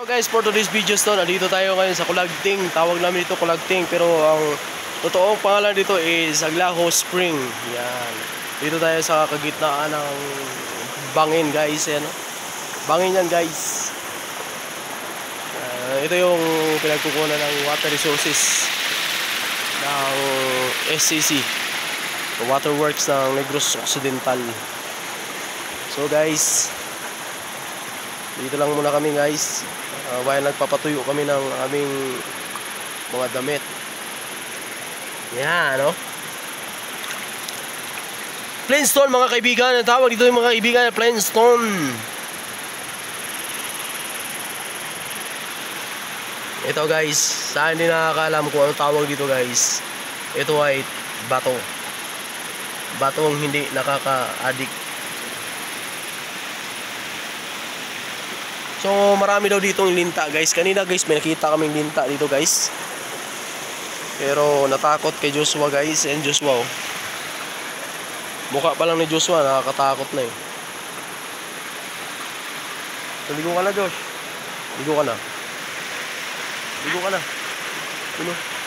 So guys, for today's video nandito tayo ngayon sa Kulagting. Tawag namin dito Kulagting, pero ang totoong pangalan dito is Aglaho Spring. Yan. Dito tayo sa kagitnaan ng bangin guys. Yan. Bangin yan guys. Ito yung pinagkukunan ng water resources ng SCC, Waterworks ng Negros Occidental. So guys, dito lang muna kami guys, while nagpapatuyo kami ng aming mga damit. Yan, no? Plainstone mga kaibigan, ang tawag dito yung mga kaibigan, Plainstone. Ito guys, sa hindi nakakaalam kung ano tawag dito guys, ito ay bato. Batong hindi nakaka-addict. So marami daw ditong linta guys. Kanina guys may nakita kaming linta dito guys, pero natakot kay Joshua guys. And Joshua, oh, mukha pa lang ni Joshua nakakatakot na eh. So, ligo ka na Josh. Ligo ka na. Ligo ka na. Ano?